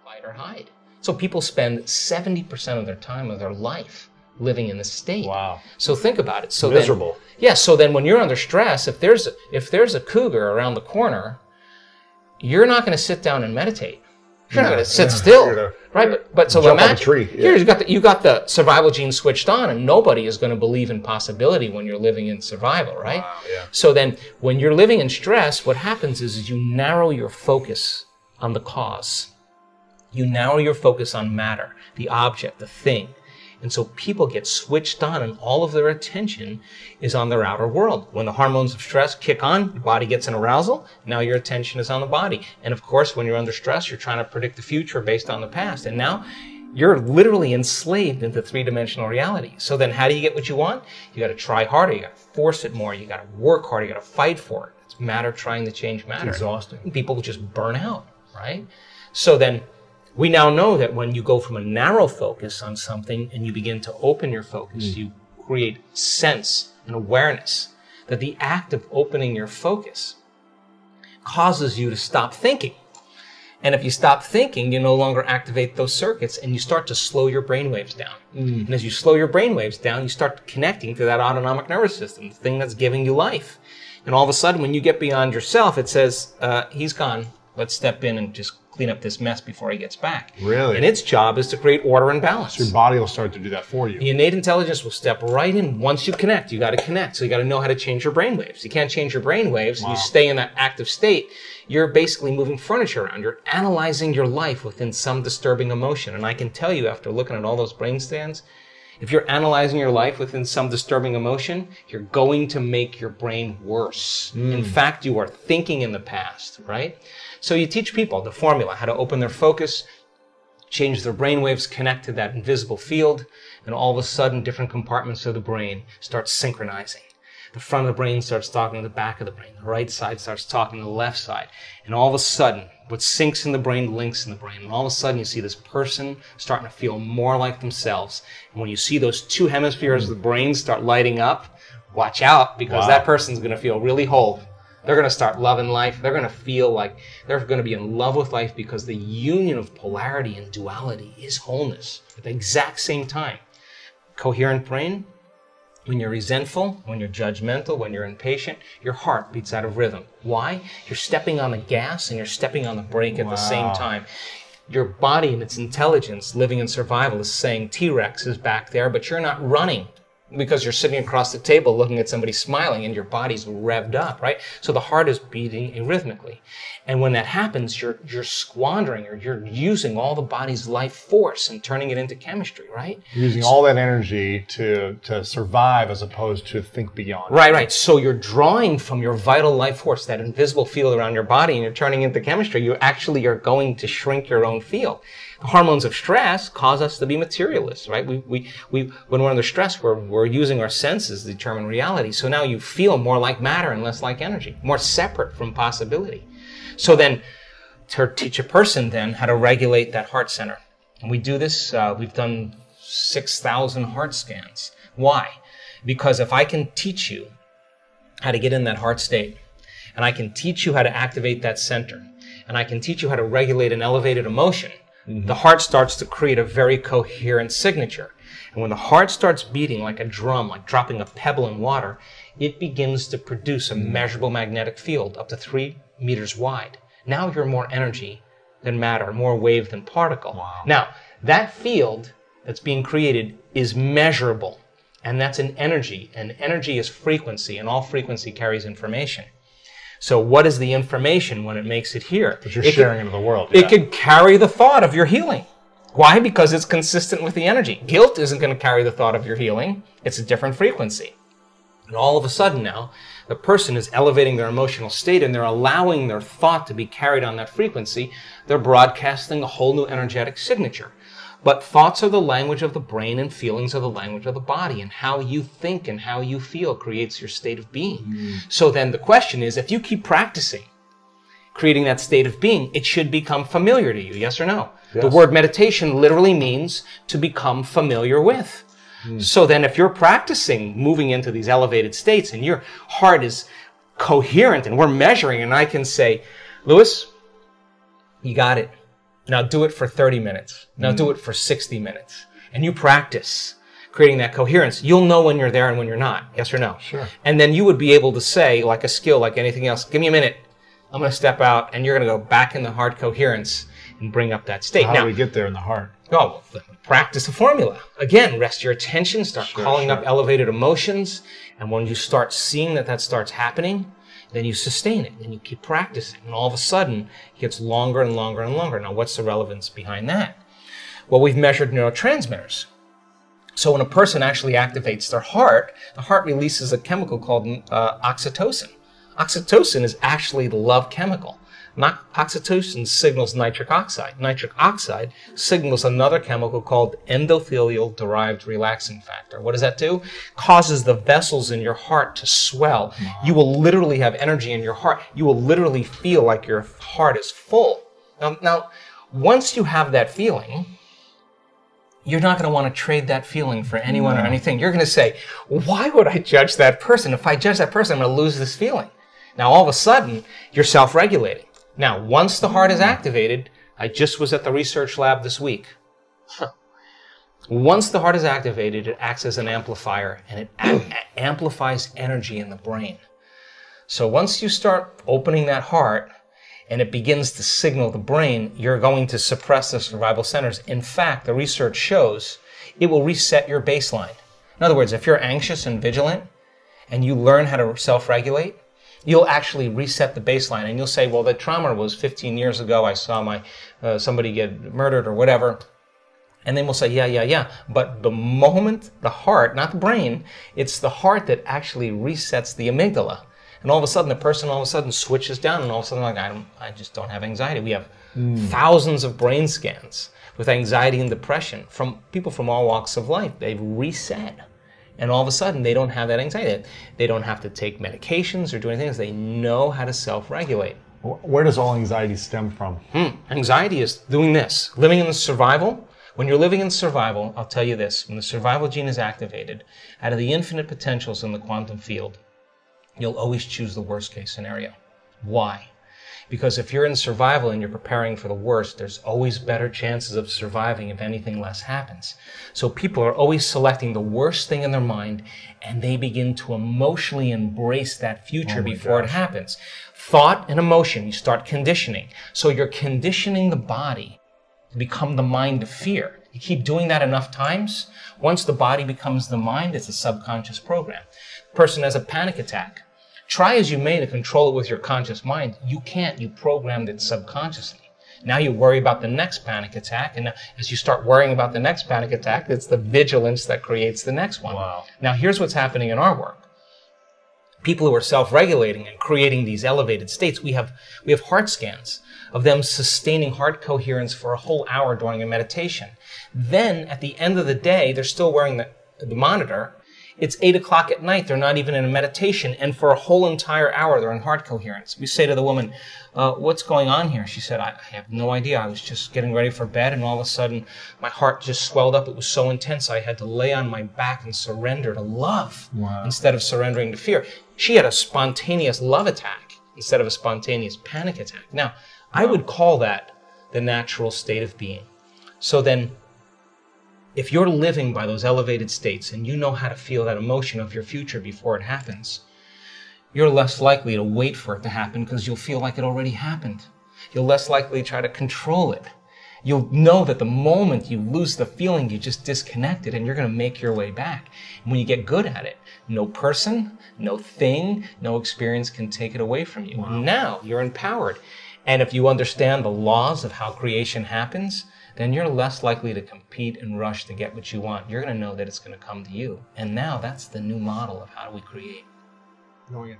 fight or hide. So people spend 70% of their time of their life living in this state. Wow. So think about it. So miserable. Then, yeah. So then when you're under stress, if there's a cougar around the corner, you're not going to sit down and meditate. You're not going to sit still, right? But so jump imagine, off a tree. here you got the survival gene switched on, and nobody is going to believe in possibility when you're living in survival, right? Wow, yeah. So then, when you're living in stress, what happens is you narrow your focus on the cause. You narrow your focus on matter, the object, the thing. And so people get switched on, and all of their attention is on their outer world. When the hormones of stress kick on, your body gets an arousal. Now your attention is on the body. And of course, when you're under stress, you're trying to predict the future based on the past. And now you're literally enslaved into three-dimensional reality. So then how do you get what you want? You got to try harder. You got to force it more. You got to work harder. You got to fight for it. It's matter trying to change matter. It's exhausting. And people just burn out, right? So then we now know that when you go from a narrow focus on something and you begin to open your focus, you create sense and awareness that the act of opening your focus causes you to stop thinking. And if you stop thinking, you no longer activate those circuits and you start to slow your brain waves down. And as you slow your brain waves down, you start connecting to that autonomic nervous system, the thing that's giving you life. And all of a sudden, when you get beyond yourself, it says, he's gone. Let's step in and just clean up this mess before he gets back. Really? And its job is to create order and balance. So your body will start to do that for you. The innate intelligence will step right in. Once you connect, you got to connect. So you got to know how to change your brain waves. You can't change your brain waves. Wow. You stay in that active state. You're basically moving furniture around. You're analyzing your life within some disturbing emotion. And I can tell you, after looking at all those brain scans, if you're analyzing your life within some disturbing emotion, you're going to make your brain worse. In fact, you are thinking in the past, right? So you teach people the formula, how to open their focus, change their brain waves, connect to that invisible field, and all of a sudden different compartments of the brain start synchronizing. The front of the brain starts talking to the back of the brain. The right side starts talking to the left side. And all of a sudden, what syncs in the brain links in the brain. And all of a sudden, you see this person starting to feel more like themselves. And when you see those two hemispheres of the brain start lighting up, watch out, because that person's going to feel really whole. They're going to start loving life. They're going to feel like they're going to be in love with life because the union of polarity and duality is wholeness at the exact same time. Coherent brain. When you're resentful, when you're judgmental, when you're impatient, your heart beats out of rhythm. Why? You're stepping on the gas and you're stepping on the brake at the same time. Your body and its intelligence, living in survival, is saying T-Rex is back there, but you're not running because you're sitting across the table looking at somebody smiling and your body's revved up, right? So the heart is beating arrhythmically. And when that happens, you're squandering, or you're using all the body's life force and turning it into chemistry, right? Using all that energy to survive as opposed to think beyond. Right. So you're drawing from your vital life force, that invisible field around your body, and you're turning it into chemistry. You actually are going to shrink your own field. The hormones of stress cause us to be materialists, right? When we're under stress, we're using our senses to determine reality. So now you feel more like matter and less like energy, more separate from possibility. So then, to teach a person then how to regulate that heart center. And we do this, we've done 6,000 heart scans. Why? Because if I can teach you how to get in that heart state, and I can teach you how to activate that center, and I can teach you how to regulate an elevated emotion, the heart starts to create a very coherent signature. And when the heart starts beating like a drum, like dropping a pebble in water, it begins to produce a measurable magnetic field up to 3 meters wide. Now you're more energy than matter, more wave than particle. Wow. Now, that field that's being created is measurable, and that's an energy, and energy is frequency, and all frequency carries information. So what is the information when it makes it here? That you're sharing into the world. It could carry the thought of your healing. Why? Because it's consistent with the energy. Guilt isn't going to carry the thought of your healing. It's a different frequency. And all of a sudden now, the person is elevating their emotional state and they're allowing their thought to be carried on that frequency. They're broadcasting a whole new energetic signature. But thoughts are the language of the brain and feelings are the language of the body. And how you think and how you feel creates your state of being. So then the question is, if you keep practicing creating that state of being, it should become familiar to you, yes or no? Yes. The word meditation literally means to become familiar with. So then if you're practicing moving into these elevated states and your heart is coherent and we're measuring and I can say, Louis, you got it. Now do it for 30 minutes. Now do it for 60 minutes. And you practice creating that coherence. You'll know when you're there and when you're not. Yes or no? Sure. And then you would be able to say, like a skill, like anything else, give me a minute. I'm going to step out, and you're going to go back in the heart coherence and bring up that state. How do we get there in the heart? Oh, well, practice the formula. Again, rest your attention, start calling up elevated emotions, and when you start seeing that starts happening, then you sustain it, and you keep practicing, and all of a sudden, it gets longer and longer and longer. Now, what's the relevance behind that? Well, we've measured neurotransmitters. So when a person actually activates their heart, the heart releases a chemical called oxytocin. Oxytocin is actually the love chemical. Oxytocin signals nitric oxide. Nitric oxide signals another chemical called endothelial-derived relaxing factor. What does that do? Causes the vessels in your heart to swell. You will literally have energy in your heart. You will literally feel like your heart is full. Now, once you have that feeling, you're not going to want to trade that feeling for anyone or anything. You're going to say, why would I judge that person? If I judge that person, I'm going to lose this feeling. Now, all of a sudden, you're self-regulating. Now, once the heart is activated, I just was at the research lab this week. Once the heart is activated, it acts as an amplifier, and it amplifies energy in the brain. So once you start opening that heart, and it begins to signal the brain, you're going to suppress the survival centers. In fact, the research shows it will reset your baseline. In other words, if you're anxious and vigilant, and you learn how to self-regulate, you'll actually reset the baseline, and you'll say, well, the trauma was 15 years ago. I saw somebody get murdered or whatever. And then we'll say, yeah. But the moment the heart, not the brain, it's the heart that actually resets the amygdala. And all of a sudden, the person switches down, and all of a sudden, like, I just don't have anxiety. We have thousands of brain scans with anxiety and depression from people from all walks of life. They've reset. And all of a sudden, they don't have that anxiety. They don't have to take medications or do anything else. They know how to self-regulate. Where does all anxiety stem from? Anxiety is doing this. Living in the survival. When you're living in survival, I'll tell you this. When the survival gene is activated, out of the infinite potentials in the quantum field, you'll always choose the worst case scenario. Why? Because if you're in survival and you're preparing for the worst, there's always better chances of surviving if anything less happens. So people are always selecting the worst thing in their mind, and they begin to emotionally embrace that future before it happens. Thought and emotion, you start conditioning. So you're conditioning the body to become the mind of fear. You keep doing that enough times, once the body becomes the mind, it's a subconscious program. The person has a panic attack. Try as you may to control it with your conscious mind. You can't. You programmed it subconsciously. Now you worry about the next panic attack, and as you start worrying about the next panic attack, it's the vigilance that creates the next one. Wow. Now here's what's happening in our work. People who are self-regulating and creating these elevated states, we have heart scans of them sustaining heart coherence for a whole hour during a meditation. Then at the end of the day, they're still wearing the monitor. It's 8 o'clock at night. They're not even in a meditation. And for a whole entire hour, they're in heart coherence. We say to the woman, what's going on here? She said, I have no idea. I was just getting ready for bed, and all of a sudden, my heart just swelled up. It was so intense, I had to lay on my back and surrender to love instead of surrendering to fear. She had a spontaneous love attack instead of a spontaneous panic attack. Now, I would call that the natural state of being. So then, if you're living by those elevated states and you know how to feel that emotion of your future before it happens, you're less likely to wait for it to happen because you'll feel like it already happened. You're less likely to try to control it. You'll know that the moment you lose the feeling, you just disconnected, and you're going to make your way back. And when you get good at it, no person, no thing, no experience can take it away from you. Wow. Now you're empowered. And if you understand the laws of how creation happens, then you're less likely to compete and rush to get what you want. You're going to know that it's going to come to you. And now that's the new model of how do we create. Going in.